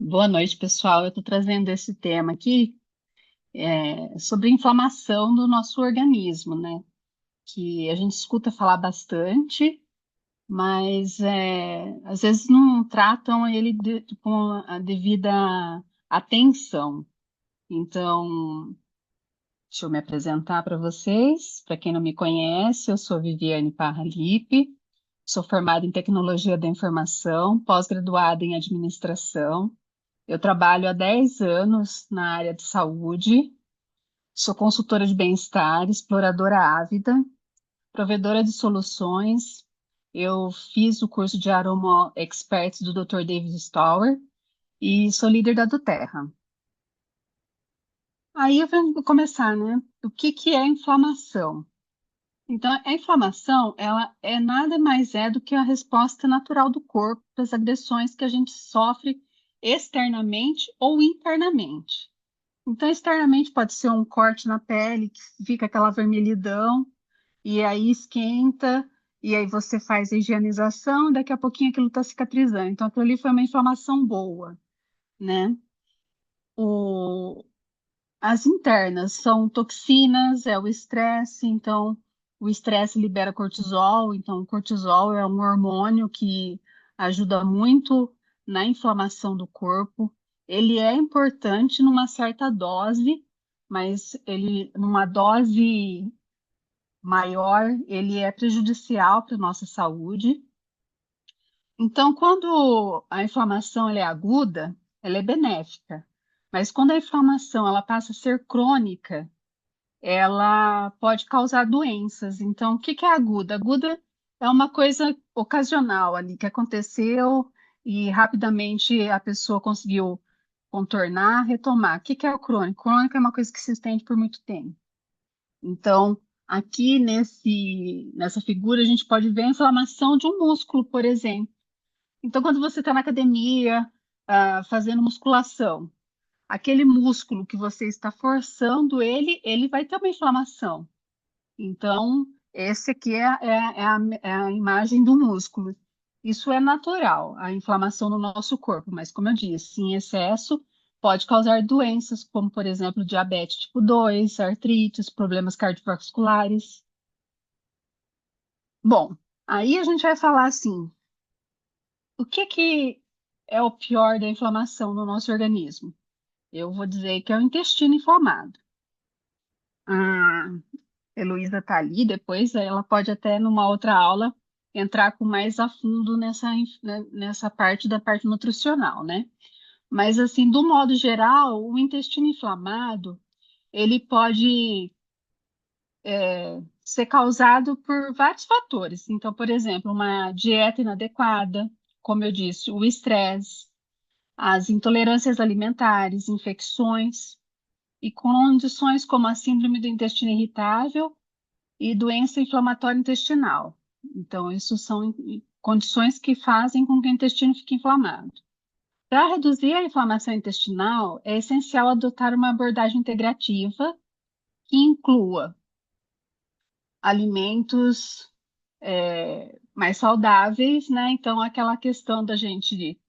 Boa noite, pessoal. Eu estou trazendo esse tema aqui sobre inflamação do nosso organismo, né? Que a gente escuta falar bastante, mas às vezes não tratam ele com a devida atenção. Então, deixa eu me apresentar para vocês. Para quem não me conhece, eu sou Viviane Parra Lippe, sou formada em Tecnologia da Informação, pós-graduada em Administração. Eu trabalho há 10 anos na área de saúde, sou consultora de bem-estar, exploradora ávida, provedora de soluções. Eu fiz o curso de Aroma Experts do Dr. David Stoller e sou líder da Duterra. Aí eu vou começar, né? O que que é inflamação? Então, a inflamação, ela é nada mais do que a resposta natural do corpo para as agressões que a gente sofre externamente ou internamente. Então, externamente pode ser um corte na pele, que fica aquela vermelhidão, e aí esquenta, e aí você faz a higienização, e daqui a pouquinho aquilo está cicatrizando. Então, aquilo ali foi uma inflamação boa, né? O... As internas são toxinas, é o estresse, então o estresse libera cortisol, então o cortisol é um hormônio que ajuda muito na inflamação do corpo. Ele é importante numa certa dose, mas ele numa dose maior, ele é prejudicial para a nossa saúde. Então, quando a inflamação ela é aguda, ela é benéfica. Mas quando a inflamação ela passa a ser crônica, ela pode causar doenças. Então, o que que é aguda? Aguda é uma coisa ocasional ali que aconteceu e rapidamente a pessoa conseguiu contornar, retomar. O que que é o crônico? Crônico é uma coisa que se estende por muito tempo. Então, aqui nessa figura, a gente pode ver a inflamação de um músculo, por exemplo. Então, quando você está na academia, fazendo musculação, aquele músculo que você está forçando ele vai ter uma inflamação. Então, esse aqui é a imagem do músculo. Isso é natural, a inflamação no nosso corpo, mas como eu disse, em excesso pode causar doenças, como, por exemplo, diabetes tipo 2, artrites, problemas cardiovasculares. Bom, aí a gente vai falar assim, o que que é o pior da inflamação no nosso organismo? Eu vou dizer que é o intestino inflamado. A Heloísa está ali, depois ela pode até numa outra aula entrar com mais a fundo nessa parte da parte nutricional, né? Mas assim, do modo geral, o intestino inflamado, ele pode ser causado por vários fatores. Então, por exemplo, uma dieta inadequada, como eu disse, o estresse, as intolerâncias alimentares, infecções e condições como a síndrome do intestino irritável e doença inflamatória intestinal. Então, isso são condições que fazem com que o intestino fique inflamado. Para reduzir a inflamação intestinal, é essencial adotar uma abordagem integrativa que inclua alimentos mais saudáveis, né? Então, aquela questão da gente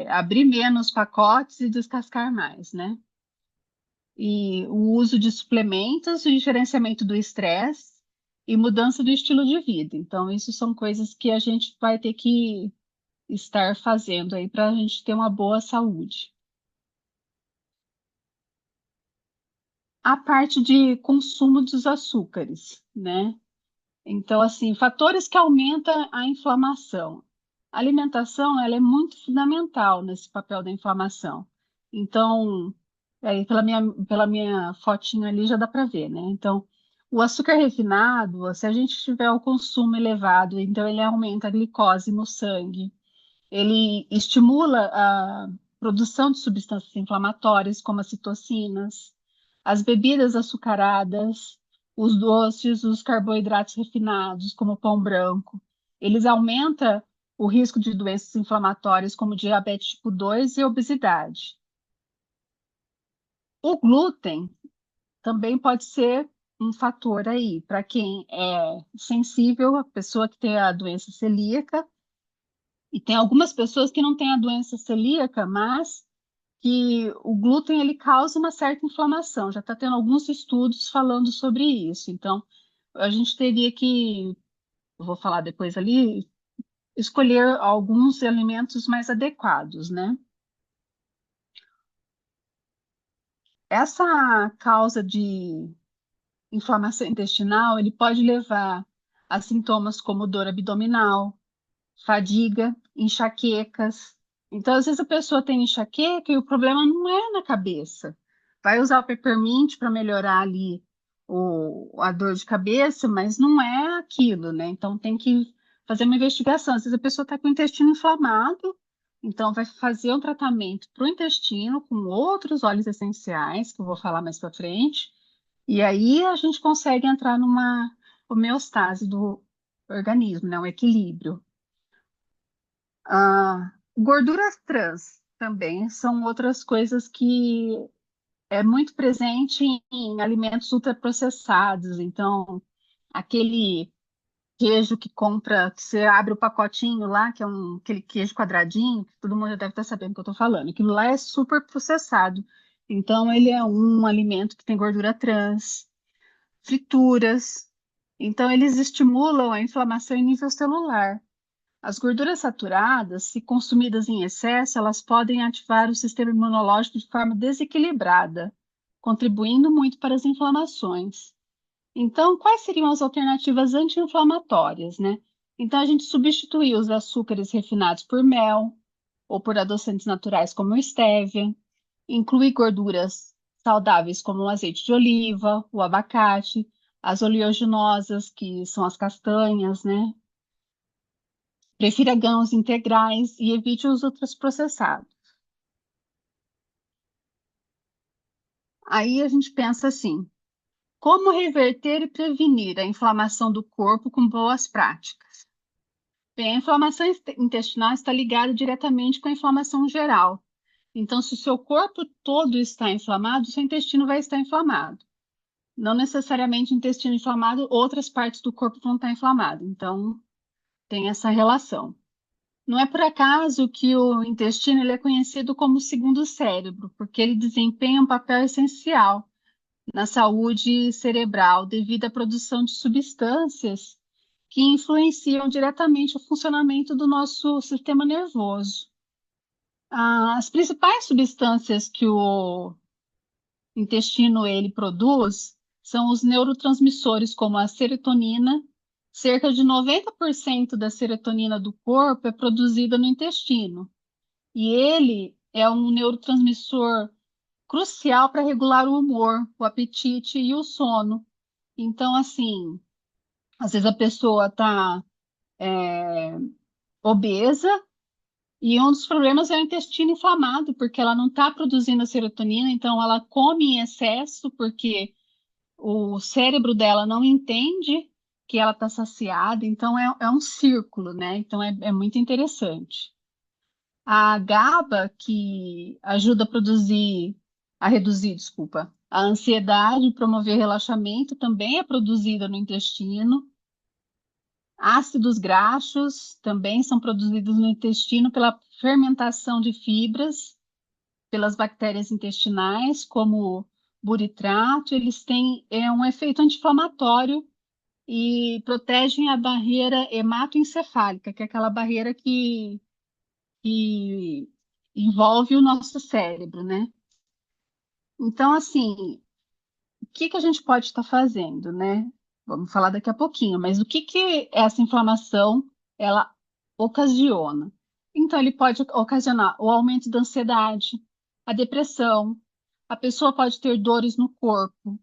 abrir menos pacotes e descascar mais, né? E o uso de suplementos, o gerenciamento do estresse e mudança do estilo de vida. Então, isso são coisas que a gente vai ter que estar fazendo aí para a gente ter uma boa saúde. A parte de consumo dos açúcares, né? Então, assim, fatores que aumentam a inflamação. A alimentação, ela é muito fundamental nesse papel da inflamação. Então, pela minha fotinho ali já dá para ver, né? Então, o açúcar refinado, se a gente tiver o consumo elevado, então ele aumenta a glicose no sangue, ele estimula a produção de substâncias inflamatórias, como as citocinas, as bebidas açucaradas, os doces, os carboidratos refinados, como o pão branco. Eles aumentam o risco de doenças inflamatórias, como diabetes tipo 2 e obesidade. O glúten também pode ser um fator aí para quem é sensível, a pessoa que tem a doença celíaca, E tem algumas pessoas que não têm a doença celíaca, mas que o glúten ele causa uma certa inflamação. Já está tendo alguns estudos falando sobre isso. Então, a gente teria que, eu vou falar depois ali, escolher alguns alimentos mais adequados, né? Essa causa de inflamação intestinal, ele pode levar a sintomas como dor abdominal, fadiga, enxaquecas. Então, às vezes a pessoa tem enxaqueca e o problema não é na cabeça. Vai usar o peppermint para melhorar ali a dor de cabeça, mas não é aquilo, né? Então tem que fazer uma investigação. Às vezes a pessoa está com o intestino inflamado, então vai fazer um tratamento para o intestino com outros óleos essenciais, que eu vou falar mais para frente, e aí a gente consegue entrar numa homeostase do organismo, né? Um equilíbrio. Gorduras trans também são outras coisas que é muito presente em alimentos ultraprocessados. Então, aquele queijo que compra, que você abre o pacotinho lá, que é aquele queijo quadradinho, que todo mundo já deve estar sabendo o que eu estou falando. Aquilo lá é super processado. Então, ele é um alimento que tem gordura trans, frituras. Então, eles estimulam a inflamação em nível celular. As gorduras saturadas, se consumidas em excesso, elas podem ativar o sistema imunológico de forma desequilibrada, contribuindo muito para as inflamações. Então, quais seriam as alternativas anti-inflamatórias, né? Então, a gente substitui os açúcares refinados por mel ou por adoçantes naturais como o stevia, inclui gorduras saudáveis como o azeite de oliva, o abacate, as oleaginosas, que são as castanhas, né? Prefira grãos integrais e evite os ultraprocessados. Aí a gente pensa assim: como reverter e prevenir a inflamação do corpo com boas práticas? Bem, a inflamação intestinal está ligada diretamente com a inflamação geral. Então, se o seu corpo todo está inflamado, o seu intestino vai estar inflamado. Não necessariamente o intestino inflamado, outras partes do corpo vão estar inflamadas. Então, tem essa relação. Não é por acaso que o intestino ele é conhecido como o segundo cérebro, porque ele desempenha um papel essencial na saúde cerebral devido à produção de substâncias que influenciam diretamente o funcionamento do nosso sistema nervoso. As principais substâncias que o intestino ele produz são os neurotransmissores, como a serotonina. Cerca de 90% da serotonina do corpo é produzida no intestino. E ele é um neurotransmissor crucial para regular o humor, o apetite e o sono. Então, assim, às vezes a pessoa está obesa e um dos problemas é o intestino inflamado, porque ela não está produzindo a serotonina, então ela come em excesso, porque o cérebro dela não entende que ela está saciada, então é um círculo, né? Então é muito interessante. A GABA, que ajuda a reduzir, desculpa, a ansiedade e promover relaxamento, também é produzida no intestino. Ácidos graxos também são produzidos no intestino pela fermentação de fibras, pelas bactérias intestinais, como buritrato. Eles têm um efeito anti-inflamatório e protegem a barreira hematoencefálica, que é aquela barreira que envolve o nosso cérebro, né? Então, assim, o que que a gente pode estar fazendo, né? Vamos falar daqui a pouquinho, mas o que que essa inflamação ela ocasiona? Então, ele pode ocasionar o aumento da ansiedade, a depressão, a pessoa pode ter dores no corpo,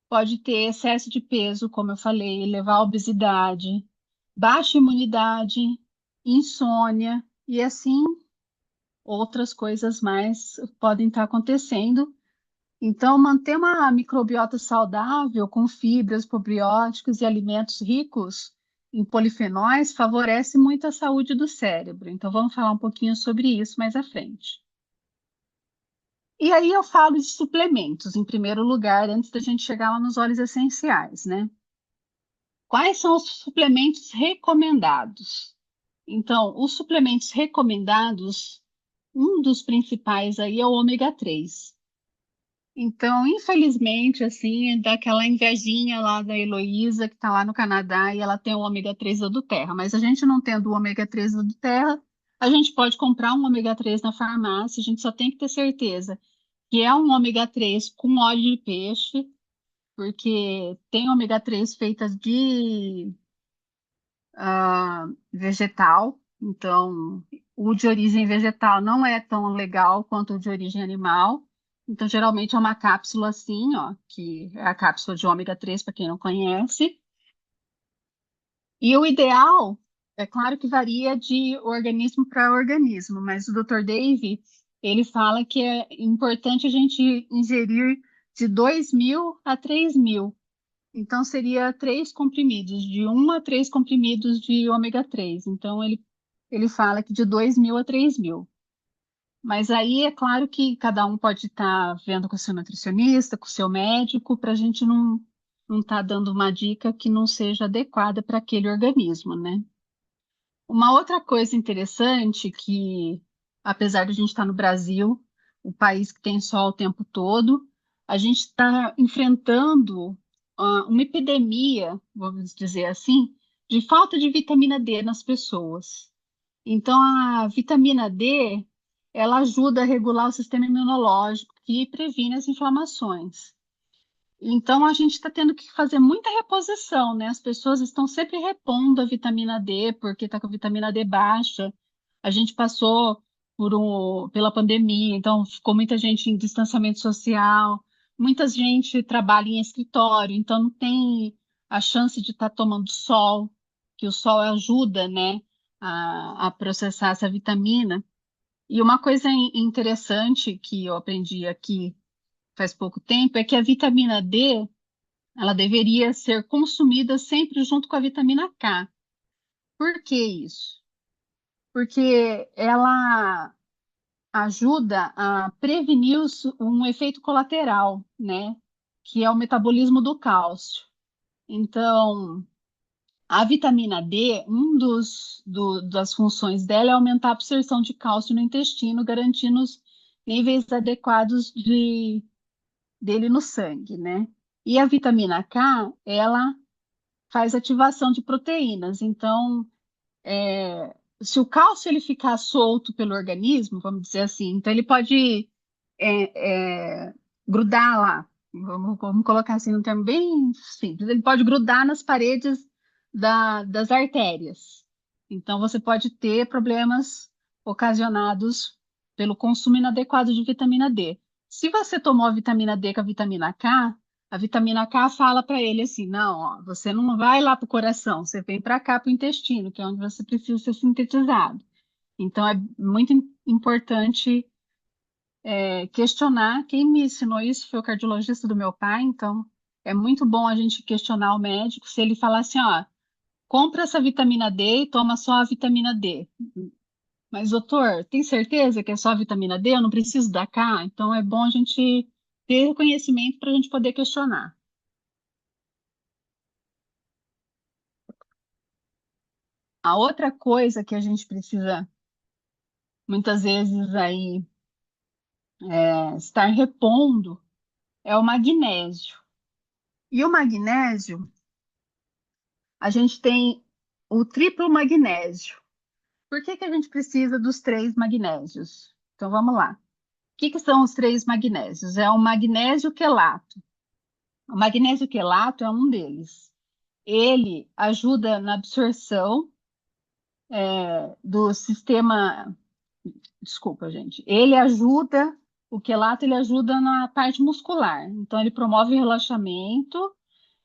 pode ter excesso de peso, como eu falei, levar à obesidade, baixa imunidade, insônia e assim outras coisas mais podem estar acontecendo. Então, manter uma microbiota saudável com fibras, probióticos e alimentos ricos em polifenóis favorece muito a saúde do cérebro. Então, vamos falar um pouquinho sobre isso mais à frente. E aí eu falo de suplementos, em primeiro lugar, antes da gente chegar lá nos óleos essenciais, né? Quais são os suplementos recomendados? Então, os suplementos recomendados, um dos principais aí é o ômega 3. Então, infelizmente, assim, dá aquela invejinha lá da Heloísa, que está lá no Canadá, e ela tem o ômega 3 da Terra. Mas a gente não tendo o ômega 3 da Terra, a gente pode comprar um ômega 3 na farmácia, a gente só tem que ter certeza que é um ômega 3 com óleo de peixe, porque tem ômega 3 feitas de vegetal, então o de origem vegetal não é tão legal quanto o de origem animal. Então, geralmente é uma cápsula assim, ó, que é a cápsula de ômega 3, para quem não conhece. E o ideal, é claro que varia de organismo para organismo, mas o Dr. Dave, ele fala que é importante a gente ingerir de 2.000 a 3.000. Então, seria 3 comprimidos, de 1 a 3 comprimidos de ômega 3. Então, ele fala que de 2.000 a 3.000. Mas aí é claro que cada um pode estar vendo com o seu nutricionista, com o seu médico, para a gente não estar dando uma dica que não seja adequada para aquele organismo, né? Uma outra coisa interessante que, apesar de a gente estar no Brasil, o país que tem sol o tempo todo, a gente está enfrentando uma epidemia, vamos dizer assim, de falta de vitamina D nas pessoas. Então, a vitamina D, ela ajuda a regular o sistema imunológico e previne as inflamações. Então, a gente está tendo que fazer muita reposição, né? As pessoas estão sempre repondo a vitamina D, porque está com a vitamina D baixa. A gente passou pela pandemia, então ficou muita gente em distanciamento social, muita gente trabalha em escritório, então não tem a chance de estar tomando sol, que o sol ajuda, né, a processar essa vitamina. E uma coisa interessante que eu aprendi aqui faz pouco tempo é que a vitamina D ela deveria ser consumida sempre junto com a vitamina K. Por que isso? Porque ela ajuda a prevenir um efeito colateral, né? Que é o metabolismo do cálcio. Então, a vitamina D, das funções dela é aumentar a absorção de cálcio no intestino, garantindo os níveis adequados dele no sangue, né? E a vitamina K, ela faz ativação de proteínas. Então, se o cálcio ele ficar solto pelo organismo, vamos dizer assim, então ele pode grudar lá. Vamos colocar assim um termo bem simples. Ele pode grudar nas paredes das artérias. Então, você pode ter problemas ocasionados pelo consumo inadequado de vitamina D. Se você tomou a vitamina D com a vitamina K fala para ele assim: não, ó, você não vai lá para o coração, você vem para cá para o intestino, que é onde você precisa ser sintetizado. Então, é muito importante questionar. Quem me ensinou isso foi o cardiologista do meu pai, então é muito bom a gente questionar o médico. Se ele falar assim, ó, compra essa vitamina D e toma só a vitamina D. Mas, doutor, tem certeza que é só a vitamina D? Eu não preciso da K? Então é bom a gente ter conhecimento para a gente poder questionar. A outra coisa que a gente precisa, muitas vezes, aí, estar repondo é o magnésio. E o magnésio, a gente tem o triplo magnésio. Por que que a gente precisa dos 3 magnésios? Então vamos lá. O que que são os 3 magnésios? É o magnésio quelato. O magnésio quelato é um deles. Ele ajuda na absorção do sistema. Desculpa, gente. O quelato ele ajuda na parte muscular. Então ele promove o relaxamento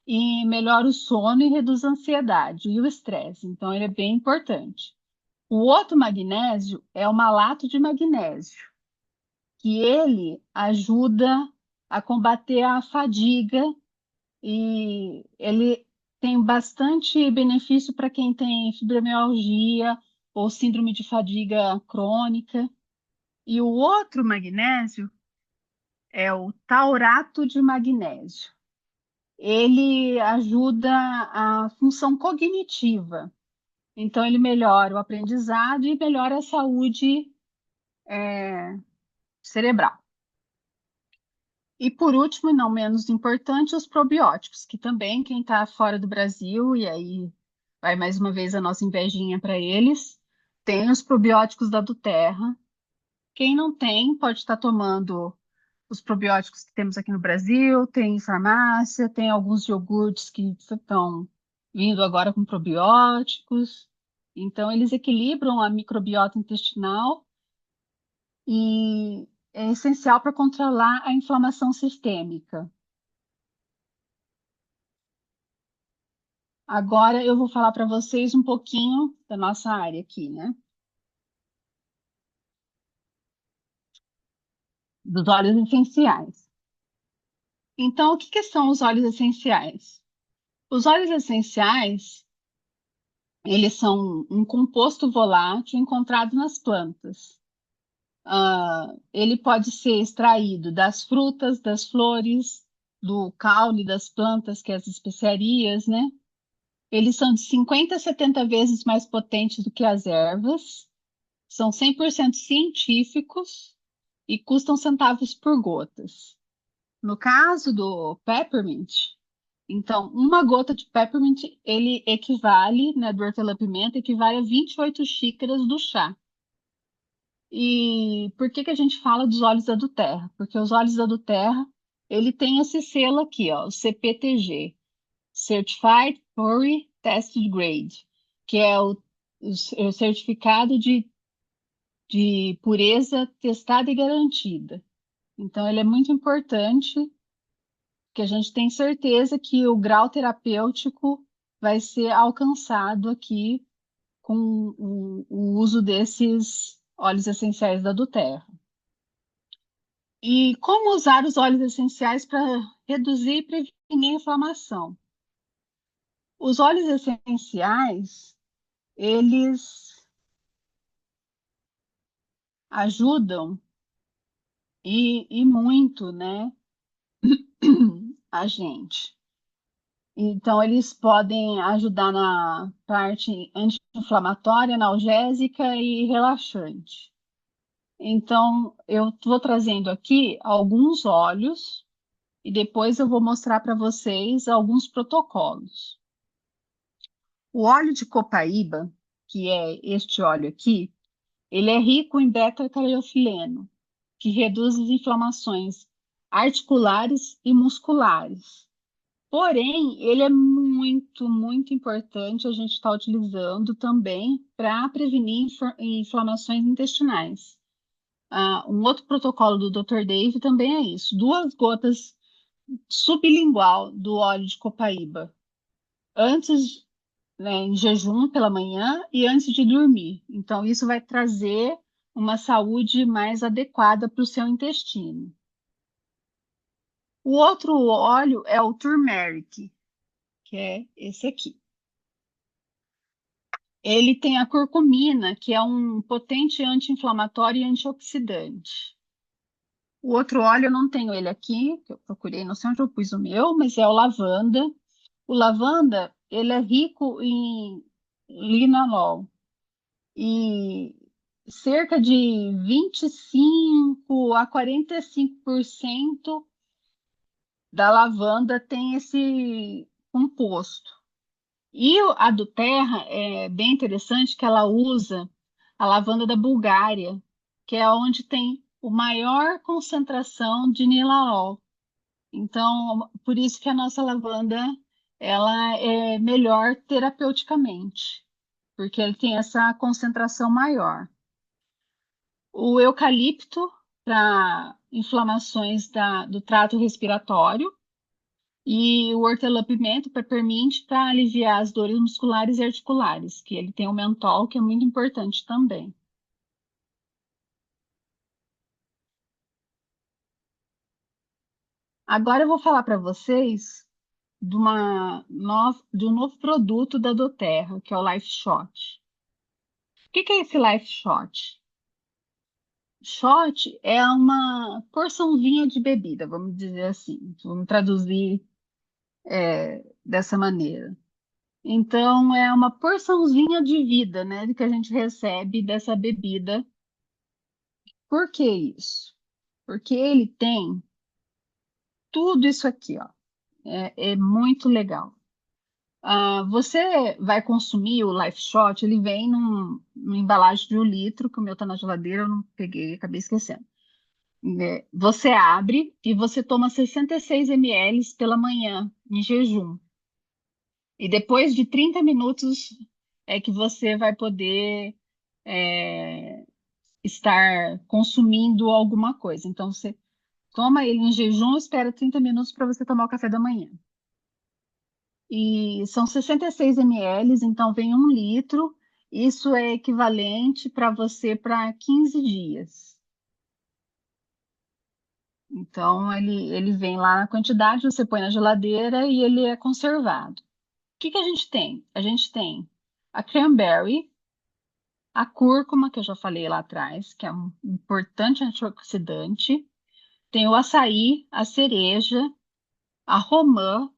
e melhora o sono e reduz a ansiedade e o estresse. Então ele é bem importante. O outro magnésio é o malato de magnésio, que ele ajuda a combater a fadiga e ele tem bastante benefício para quem tem fibromialgia ou síndrome de fadiga crônica. E o outro magnésio é o taurato de magnésio. Ele ajuda a função cognitiva. Então, ele melhora o aprendizado e melhora a saúde, cerebral. E por último, e não menos importante, os probióticos, que também quem está fora do Brasil, e aí vai mais uma vez a nossa invejinha para eles, tem os probióticos da Duterra. Quem não tem, pode estar tomando os probióticos que temos aqui no Brasil, tem em farmácia, tem alguns iogurtes que estão vindo agora com probióticos. Então, eles equilibram a microbiota intestinal e é essencial para controlar a inflamação sistêmica. Agora eu vou falar para vocês um pouquinho da nossa área aqui, né? Dos óleos essenciais. Então, o que que são os óleos essenciais? Os óleos essenciais, eles são um composto volátil encontrado nas plantas. Ele pode ser extraído das frutas, das flores, do caule das plantas, que é as especiarias, né? Eles são de 50 a 70 vezes mais potentes do que as ervas, são 100% científicos e custam centavos por gotas. No caso do peppermint, então, uma gota de peppermint, ele equivale, né, do hortelã-pimenta, equivale a 28 xícaras do chá. E por que que a gente fala dos óleos da Duterra? Porque os óleos da Duterra, ele tem esse selo aqui, ó, o CPTG, Certified Pure Tested Grade, que é o certificado de pureza testada e garantida. Então, ele é muito importante, que a gente tem certeza que o grau terapêutico vai ser alcançado aqui com o uso desses óleos essenciais da Duterra. E como usar os óleos essenciais para reduzir e prevenir a inflamação? Os óleos essenciais, eles ajudam e muito, né, a gente. Então, eles podem ajudar na parte anti-inflamatória, analgésica e relaxante. Então, eu estou trazendo aqui alguns óleos e depois eu vou mostrar para vocês alguns protocolos. O óleo de copaíba, que é este óleo aqui, ele é rico em beta-cariofileno, que reduz as inflamações articulares e musculares. Porém, ele é muito, muito importante a gente estar utilizando também para prevenir inflamações intestinais. Um outro protocolo do Dr. Dave também é isso: 2 gotas sublingual do óleo de copaíba antes, né, em jejum pela manhã e antes de dormir. Então, isso vai trazer uma saúde mais adequada para o seu intestino. O outro óleo é o turmeric, que é esse aqui. Ele tem a curcumina, que é um potente anti-inflamatório e antioxidante. O outro óleo eu não tenho ele aqui, que eu procurei, não sei onde eu pus o meu, mas é o lavanda. O lavanda, ele é rico em linalol e cerca de 25 a 45% da lavanda tem esse composto. E a do Terra é bem interessante que ela usa a lavanda da Bulgária, que é onde tem a maior concentração de nilalol. Então, por isso que a nossa lavanda ela é melhor terapeuticamente, porque ele tem essa concentração maior. O eucalipto para inflamações do trato respiratório e o hortelã-pimenta, peppermint, para aliviar as dores musculares e articulares, que ele tem o mentol, que é muito importante também. Agora eu vou falar para vocês de um novo produto da Doterra, que é o Life Shot. O que que é esse Life Shot? Shot é uma porçãozinha de bebida, vamos dizer assim, vamos traduzir dessa maneira. Então, é uma porçãozinha de vida, né, que a gente recebe dessa bebida. Por que isso? Porque ele tem tudo isso aqui, ó. É muito legal. Você vai consumir o Life Shot, ele vem numa embalagem de 1 litro, que o meu tá na geladeira, eu não peguei, acabei esquecendo. Você abre e você toma 66 ml pela manhã, em jejum. E depois de 30 minutos é que você vai poder é, estar consumindo alguma coisa. Então, você toma ele em jejum, espera 30 minutos para você tomar o café da manhã. E são 66 ml, então vem 1 litro. Isso é equivalente para você para 15 dias. Então, ele vem lá na quantidade, você põe na geladeira e ele é conservado. O que que a gente tem? A gente tem a cranberry, a cúrcuma, que eu já falei lá atrás, que é um importante antioxidante. Tem o açaí, a cereja, a romã,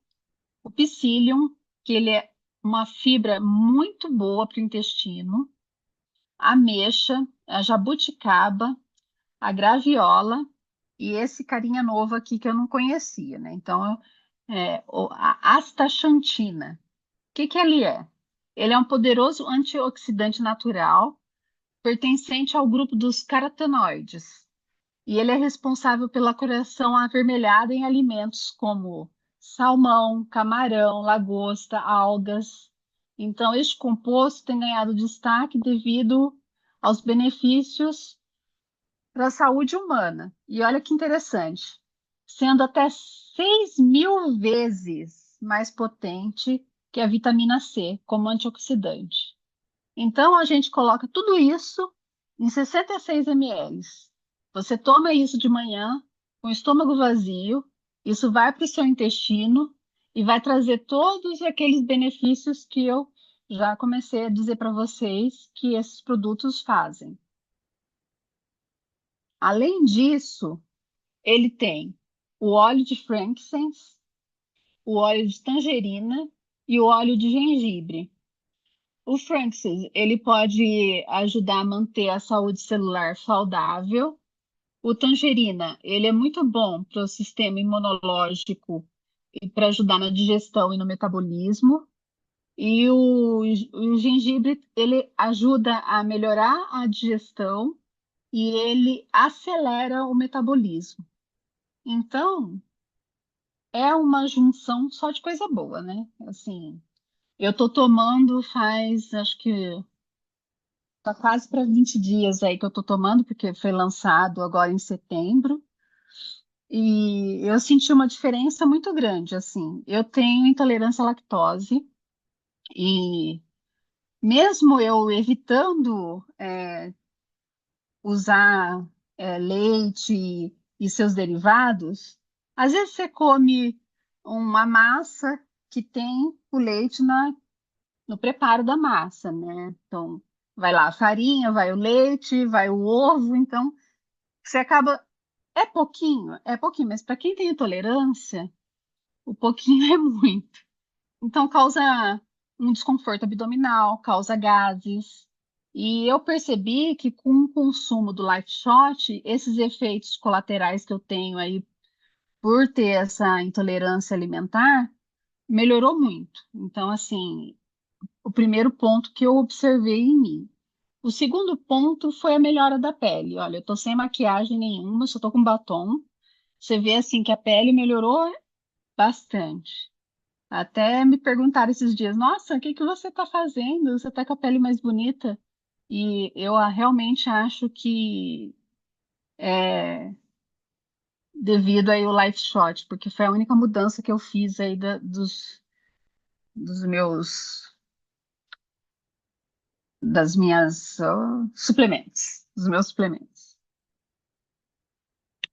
o psyllium, que ele é uma fibra muito boa para o intestino, a ameixa, a jabuticaba, a graviola e esse carinha novo aqui que eu não conhecia, né? Então, a astaxantina. O que que ele é? Ele é um poderoso antioxidante natural pertencente ao grupo dos carotenoides. E ele é responsável pela coloração avermelhada em alimentos como salmão, camarão, lagosta, algas. Então, este composto tem ganhado destaque devido aos benefícios para a saúde humana. E olha que interessante, sendo até 6.000 vezes mais potente que a vitamina C como antioxidante. Então, a gente coloca tudo isso em 66 ml. Você toma isso de manhã, com o estômago vazio, isso vai para o seu intestino e vai trazer todos aqueles benefícios que eu já comecei a dizer para vocês que esses produtos fazem. Além disso, ele tem o óleo de frankincense, o óleo de tangerina e o óleo de gengibre. O frankincense, ele pode ajudar a manter a saúde celular saudável. O tangerina, ele é muito bom para o sistema imunológico e para ajudar na digestão e no metabolismo. E o gengibre, ele ajuda a melhorar a digestão e ele acelera o metabolismo. Então, é uma junção só de coisa boa, né? Assim, eu tô tomando faz, acho que tá quase para 20 dias aí que eu tô tomando, porque foi lançado agora em setembro. E eu senti uma diferença muito grande, assim. Eu tenho intolerância à lactose e mesmo eu evitando usar leite e seus derivados, às vezes você come uma massa que tem o leite no preparo da massa, né? Então, vai lá a farinha, vai o leite, vai o ovo, então você acaba. É pouquinho, mas para quem tem intolerância, o pouquinho é muito. Então, causa um desconforto abdominal, causa gases. E eu percebi que com o consumo do Life Shot, esses efeitos colaterais que eu tenho aí por ter essa intolerância alimentar, melhorou muito. Então, assim, o primeiro ponto que eu observei em mim. O segundo ponto foi a melhora da pele. Olha, eu tô sem maquiagem nenhuma, só tô com batom. Você vê assim que a pele melhorou bastante. Até me perguntaram esses dias, nossa, o que que você está fazendo? Você está com a pele mais bonita? E eu realmente acho que é devido aí ao Life Shot, porque foi a única mudança que eu fiz aí dos meus, das minhas suplementos, dos meus suplementos.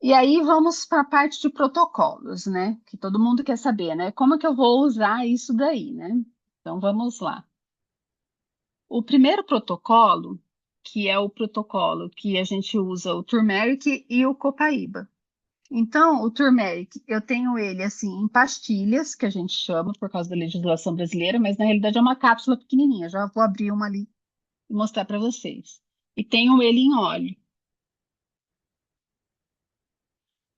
E aí vamos para a parte de protocolos, né? Que todo mundo quer saber, né? Como que eu vou usar isso daí, né? Então vamos lá. O primeiro protocolo, que é o protocolo que a gente usa o turmeric e o copaíba. Então, o turmeric, eu tenho ele assim em pastilhas, que a gente chama por causa da legislação brasileira, mas na realidade é uma cápsula pequenininha. Já vou abrir uma ali e mostrar para vocês. E tenho ele em óleo.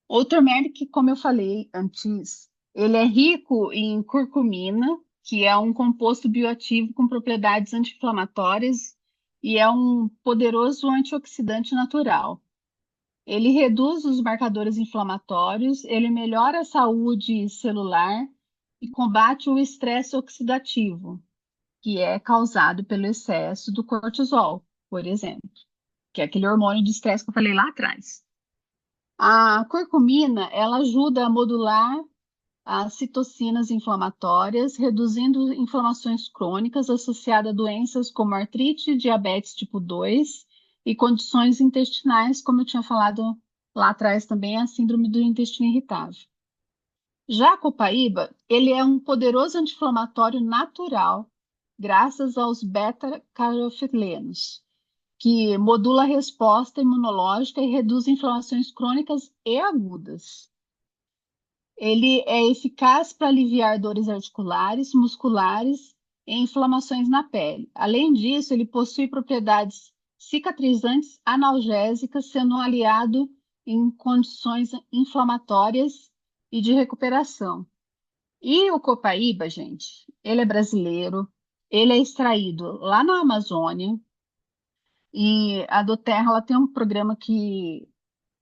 O turmeric, como eu falei antes, ele é rico em curcumina, que é um composto bioativo com propriedades anti-inflamatórias e é um poderoso antioxidante natural. Ele reduz os marcadores inflamatórios, ele melhora a saúde celular e combate o estresse oxidativo, que é causado pelo excesso do cortisol, por exemplo, que é aquele hormônio de estresse que eu falei lá atrás. A curcumina, ela ajuda a modular as citocinas inflamatórias, reduzindo inflamações crônicas associadas a doenças como artrite, diabetes tipo 2 e condições intestinais, como eu tinha falado lá atrás também, a síndrome do intestino irritável. Já a copaíba, ele é um poderoso anti-inflamatório natural, graças aos beta-carotenos, que modula a resposta imunológica e reduz inflamações crônicas e agudas. Ele é eficaz para aliviar dores articulares, musculares e inflamações na pele. Além disso, ele possui propriedades cicatrizantes analgésicas, sendo um aliado em condições inflamatórias e de recuperação. E o copaíba, gente, ele é brasileiro, ele é extraído lá na Amazônia e a Doterra ela tem um programa que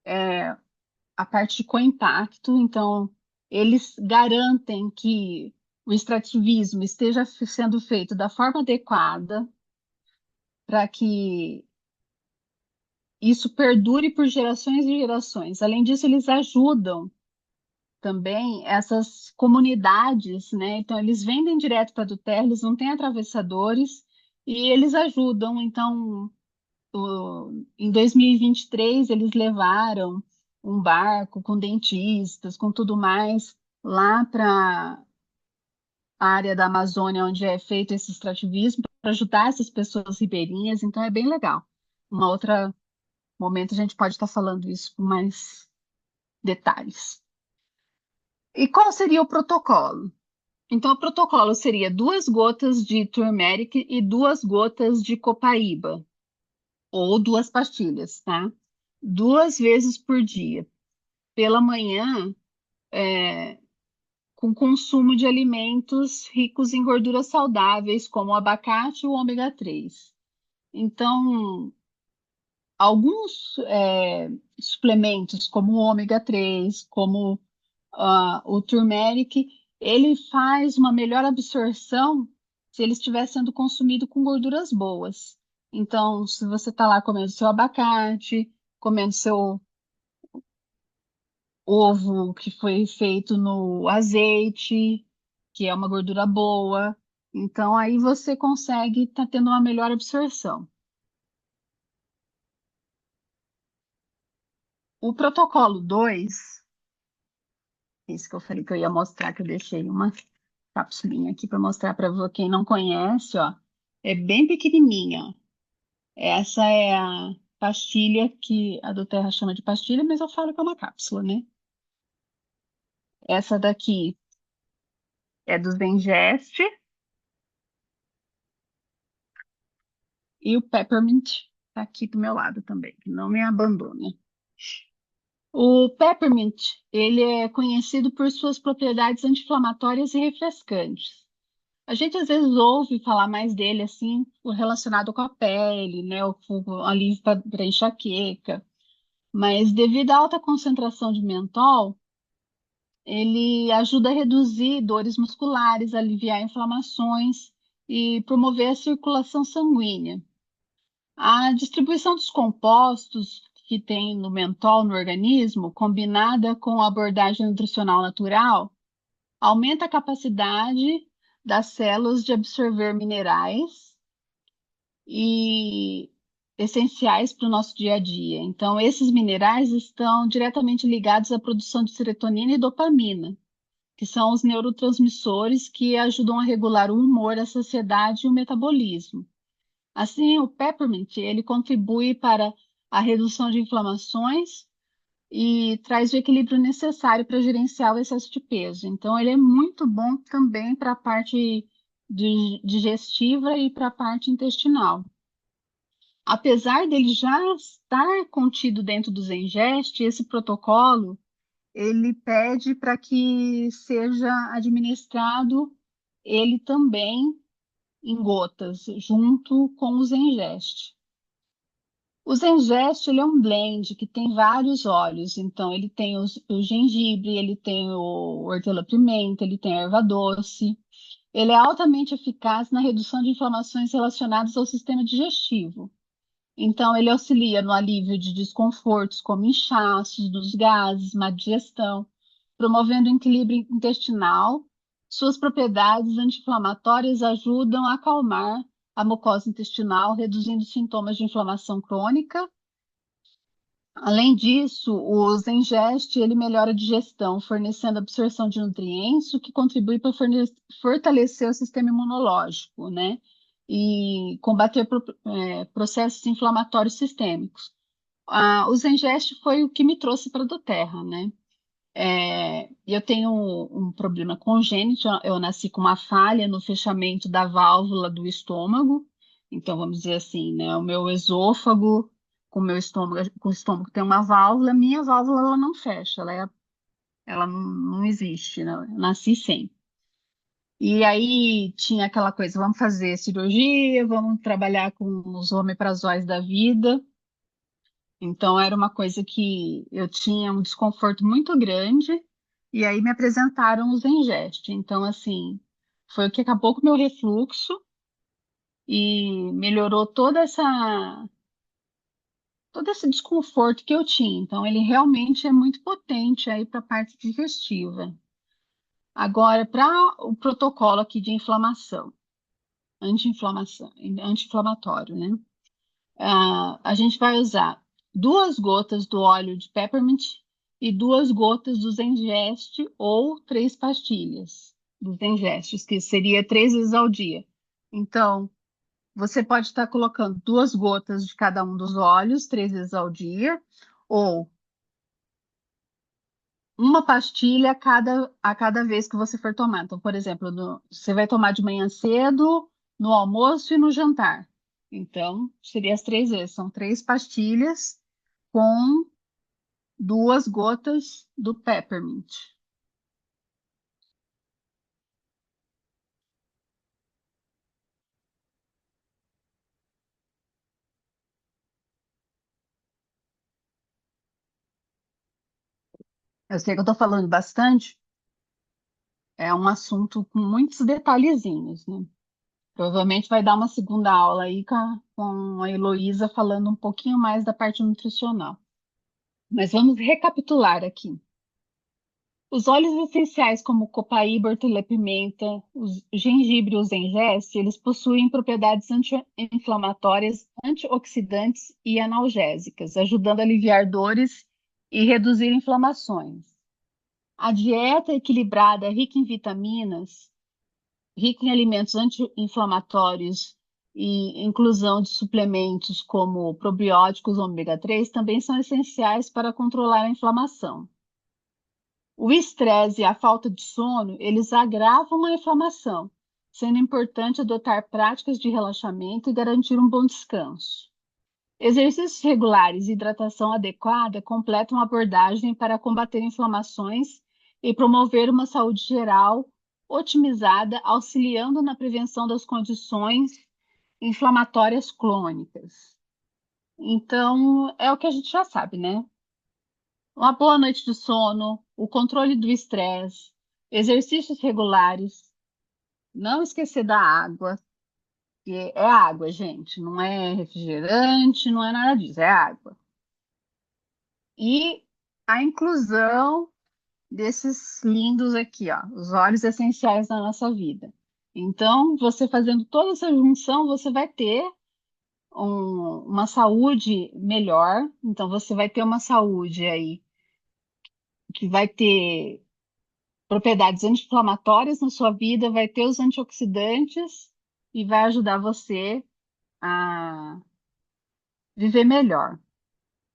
é a parte de co-impacto, então eles garantem que o extrativismo esteja sendo feito da forma adequada para que isso perdure por gerações e gerações. Além disso, eles ajudam também essas comunidades, né? Então, eles vendem direto para a Duterra, eles não têm atravessadores e eles ajudam. Então, em 2023, eles levaram um barco com dentistas, com tudo mais, lá para a área da Amazônia, onde é feito esse extrativismo, para ajudar essas pessoas ribeirinhas. Então, é bem legal. Uma outra momento a gente pode estar falando isso com mais detalhes. E qual seria o protocolo? Então, o protocolo seria 2 gotas de turmeric e 2 gotas de copaíba, ou 2 pastilhas, tá? 2 vezes por dia. Pela manhã, com consumo de alimentos ricos em gorduras saudáveis, como o abacate e o ômega 3. Então, alguns suplementos, como o ômega 3, como o turmeric, ele faz uma melhor absorção se ele estiver sendo consumido com gorduras boas. Então, se você está lá comendo seu abacate, comendo seu ovo que foi feito no azeite, que é uma gordura boa. Então, aí você consegue estar tendo uma melhor absorção. O protocolo 2, esse que eu falei que eu ia mostrar, que eu deixei uma capsulinha aqui para mostrar para quem não conhece, ó, é bem pequenininha, ó. Essa é a pastilha que a Doterra chama de pastilha, mas eu falo que é uma cápsula, né? Essa daqui é do Zengest e o Peppermint está aqui do meu lado também, que não me abandona. O peppermint, ele é conhecido por suas propriedades anti-inflamatórias e refrescantes. A gente às vezes ouve falar mais dele assim, relacionado com a pele, né, o alívio para enxaqueca, mas devido à alta concentração de mentol, ele ajuda a reduzir dores musculares, aliviar inflamações e promover a circulação sanguínea. A distribuição dos compostos que tem no mentol no organismo, combinada com a abordagem nutricional natural, aumenta a capacidade das células de absorver minerais e essenciais para o nosso dia a dia. Então, esses minerais estão diretamente ligados à produção de serotonina e dopamina, que são os neurotransmissores que ajudam a regular o humor, a saciedade e o metabolismo. Assim, o peppermint ele contribui para a redução de inflamações, e traz o equilíbrio necessário para gerenciar o excesso de peso. Então, ele é muito bom também para a parte digestiva e para a parte intestinal. Apesar dele já estar contido dentro do Zengest, esse protocolo ele pede para que seja administrado ele também em gotas, junto com o Zengest. O Zengest, ele é um blend que tem vários óleos, então ele tem o gengibre, ele tem o hortelã-pimenta, ele tem a erva doce. Ele é altamente eficaz na redução de inflamações relacionadas ao sistema digestivo. Então, ele auxilia no alívio de desconfortos como inchaços, dos gases, má digestão, promovendo o equilíbrio intestinal. Suas propriedades anti-inflamatórias ajudam a acalmar a mucosa intestinal, reduzindo sintomas de inflamação crônica. Além disso, o Zengest ele melhora a digestão, fornecendo absorção de nutrientes, o que contribui para fortalecer o sistema imunológico, né? E combater processos inflamatórios sistêmicos. O Zengest foi o que me trouxe para a Doterra, né? Eu tenho um problema congênito, eu nasci com uma falha no fechamento da válvula do estômago, então vamos dizer assim, né? O meu esôfago com o estômago tem uma válvula, minha válvula ela não fecha, ela não existe, né? Eu nasci sem. E aí tinha aquela coisa, vamos fazer cirurgia, vamos trabalhar com os omeprazóis da vida. Então era uma coisa que eu tinha um desconforto muito grande, e aí me apresentaram os Zengest. Então, assim, foi o que acabou com o meu refluxo e melhorou todo esse desconforto que eu tinha. Então, ele realmente é muito potente aí para a parte digestiva. Agora, para o protocolo aqui de inflamação, anti-inflamatório, né? A gente vai usar 2 gotas do óleo de peppermint e 2 gotas do Zengest ou 3 pastilhas do Zengest, que seria 3 vezes ao dia. Então, você pode estar colocando 2 gotas de cada um dos óleos 3 vezes ao dia, ou uma pastilha a cada vez que você for tomar. Então, por exemplo, você vai tomar de manhã cedo, no almoço e no jantar. Então, seria as 3 vezes. São 3 pastilhas com 2 gotas do peppermint. Eu sei que eu estou falando bastante, é um assunto com muitos detalhezinhos, né? Provavelmente vai dar uma segunda aula aí com a Heloísa falando um pouquinho mais da parte nutricional. Mas vamos recapitular aqui. Os óleos essenciais como copaíba, hortelã-pimenta, o gengibre e o zengeste, eles possuem propriedades anti-inflamatórias, antioxidantes e analgésicas, ajudando a aliviar dores e reduzir inflamações. A dieta equilibrada, rica em vitaminas, rica em alimentos anti-inflamatórios e inclusão de suplementos como probióticos ômega 3 também são essenciais para controlar a inflamação. O estresse e a falta de sono, eles agravam a inflamação, sendo importante adotar práticas de relaxamento e garantir um bom descanso. Exercícios regulares e hidratação adequada completam a abordagem para combater inflamações e promover uma saúde geral otimizada, auxiliando na prevenção das condições inflamatórias crônicas. Então, é o que a gente já sabe, né? Uma boa noite de sono, o controle do estresse, exercícios regulares, não esquecer da água, que é água, gente, não é refrigerante, não é nada disso, é água. E a inclusão desses lindos aqui, ó, os óleos essenciais da nossa vida. Então, você fazendo toda essa junção, você vai ter uma saúde melhor. Então, você vai ter uma saúde aí que vai ter propriedades anti-inflamatórias na sua vida, vai ter os antioxidantes e vai ajudar você a viver melhor.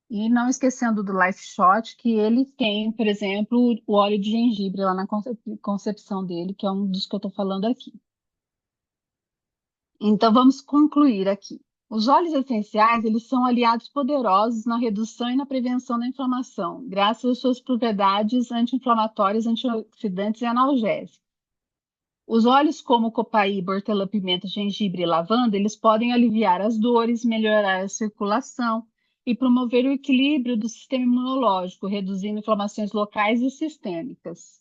E não esquecendo do Life Shot, que ele tem, por exemplo, o óleo de gengibre lá na concepção dele, que é um dos que eu estou falando aqui. Então, vamos concluir aqui. Os óleos essenciais, eles são aliados poderosos na redução e na prevenção da inflamação, graças às suas propriedades anti-inflamatórias, antioxidantes e analgésicos. Os óleos como copaíba, hortelã-pimenta, gengibre e lavanda, eles podem aliviar as dores, melhorar a circulação e promover o equilíbrio do sistema imunológico, reduzindo inflamações locais e sistêmicas.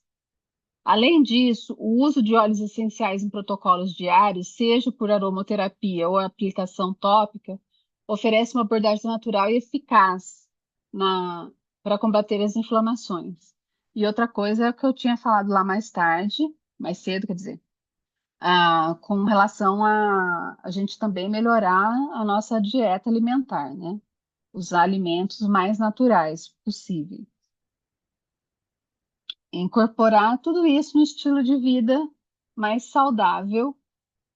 Além disso, o uso de óleos essenciais em protocolos diários, seja por aromaterapia ou aplicação tópica, oferece uma abordagem natural e eficaz para combater as inflamações. E outra coisa é o que eu tinha falado lá mais cedo, quer dizer, com relação a gente também melhorar a nossa dieta alimentar, né? Usar alimentos mais naturais possível. Incorporar tudo isso no estilo de vida mais saudável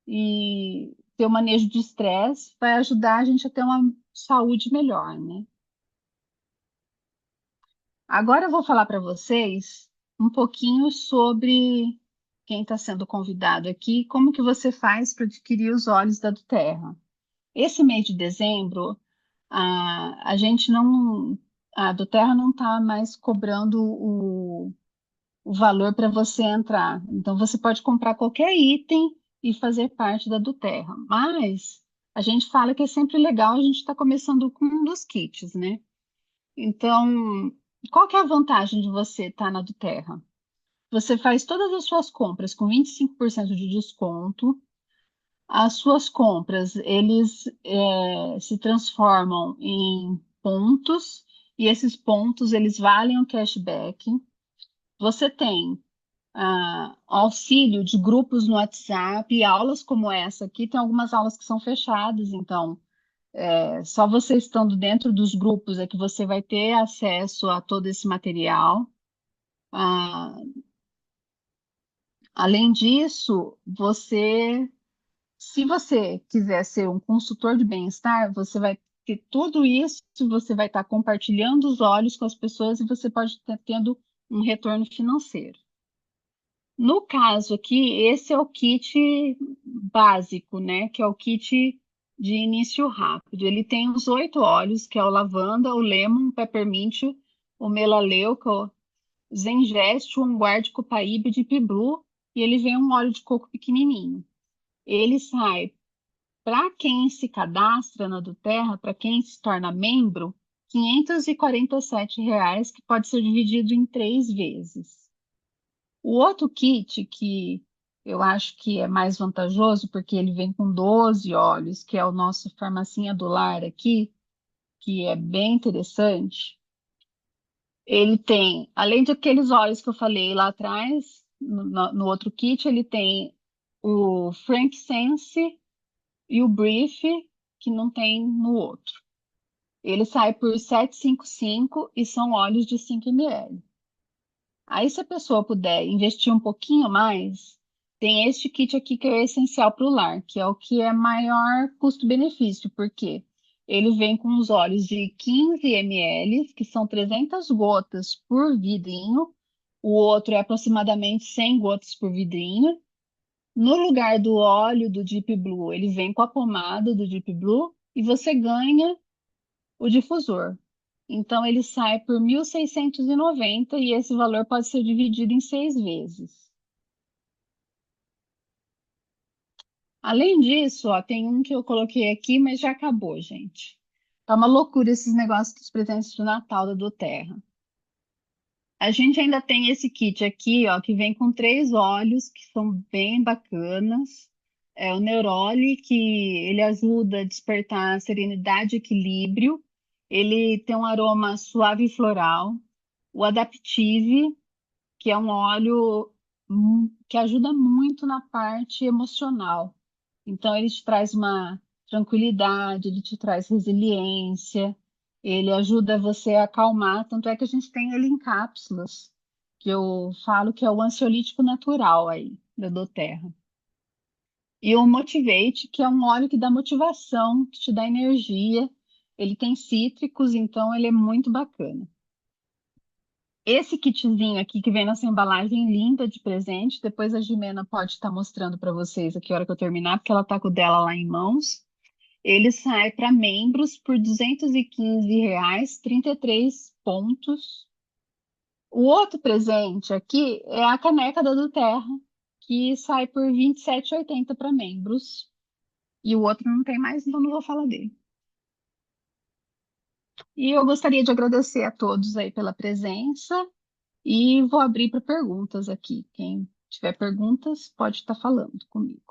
e ter o manejo de estresse vai ajudar a gente a ter uma saúde melhor, né? Agora eu vou falar para vocês um pouquinho sobre quem está sendo convidado aqui, como que você faz para adquirir os óleos da Doterra. Esse mês de dezembro, a gente não, a Doterra não está mais cobrando o valor para você entrar. Então, você pode comprar qualquer item e fazer parte da Doterra. Mas a gente fala que é sempre legal a gente estar começando com um dos kits, né? Então, qual que é a vantagem de você estar na Doterra? Você faz todas as suas compras com 25% de desconto. As suas compras, eles se transformam em pontos, e esses pontos, eles valem o cashback. Você tem auxílio de grupos no WhatsApp, e aulas como essa aqui, tem algumas aulas que são fechadas, então só você estando dentro dos grupos é que você vai ter acesso a todo esse material. Ah, além disso, se você quiser ser um consultor de bem-estar, você vai ter tudo isso, você vai estar compartilhando os olhos com as pessoas e você pode estar tendo um retorno financeiro. No caso aqui, esse é o kit básico, né? Que é o kit de início rápido. Ele tem os 8 óleos, que é o lavanda, o lemon, o peppermint, o melaleuca, o zengeste, o onguarde, copaíba e deep blue, e ele vem um óleo de coco pequenininho. Ele sai para quem se cadastra na Doterra, para quem se torna membro, R$ 547, que pode ser dividido em 3 vezes. O outro kit, que eu acho que é mais vantajoso, porque ele vem com 12 óleos, que é o nosso farmacinha do lar aqui, que é bem interessante. Ele tem, além daqueles óleos que eu falei lá atrás, no outro kit, ele tem o frankincense e o brief, que não tem no outro. Ele sai por R$ 755 e são óleos de 5 ml. Aí, se a pessoa puder investir um pouquinho mais, tem este kit aqui que é essencial para o lar, que é o que é maior custo-benefício, porque ele vem com os óleos de 15 ml, que são 300 gotas por vidrinho, o outro é aproximadamente 100 gotas por vidrinho. No lugar do óleo do Deep Blue, ele vem com a pomada do Deep Blue e você ganha o difusor. Então, ele sai por 1.690 e esse valor pode ser dividido em 6 vezes. Além disso, ó, tem um que eu coloquei aqui, mas já acabou, gente. Tá uma loucura esses negócios dos presentes de Natal da Doterra. A gente ainda tem esse kit aqui, ó, que vem com 3 óleos que são bem bacanas. É o Neuroli, que ele ajuda a despertar serenidade e equilíbrio. Ele tem um aroma suave e floral. O Adaptive, que é um óleo que ajuda muito na parte emocional. Então, ele te traz uma tranquilidade, ele te traz resiliência, ele ajuda você a acalmar. Tanto é que a gente tem ele em cápsulas, que eu falo que é o ansiolítico natural aí, da Doterra. E o Motivate, que é um óleo que dá motivação, que te dá energia. Ele tem cítricos, então ele é muito bacana. Esse kitzinho aqui que vem nessa embalagem linda de presente, depois a Jimena pode estar mostrando para vocês aqui a hora que eu terminar, porque ela tá com o dela lá em mãos. Ele sai para membros por R$ 215, 33 pontos. O outro presente aqui é a caneca da Duterra, que sai por R$ 27,80 para membros. E o outro não tem mais, então não vou falar dele. E eu gostaria de agradecer a todos aí pela presença e vou abrir para perguntas aqui. Quem tiver perguntas pode estar falando comigo.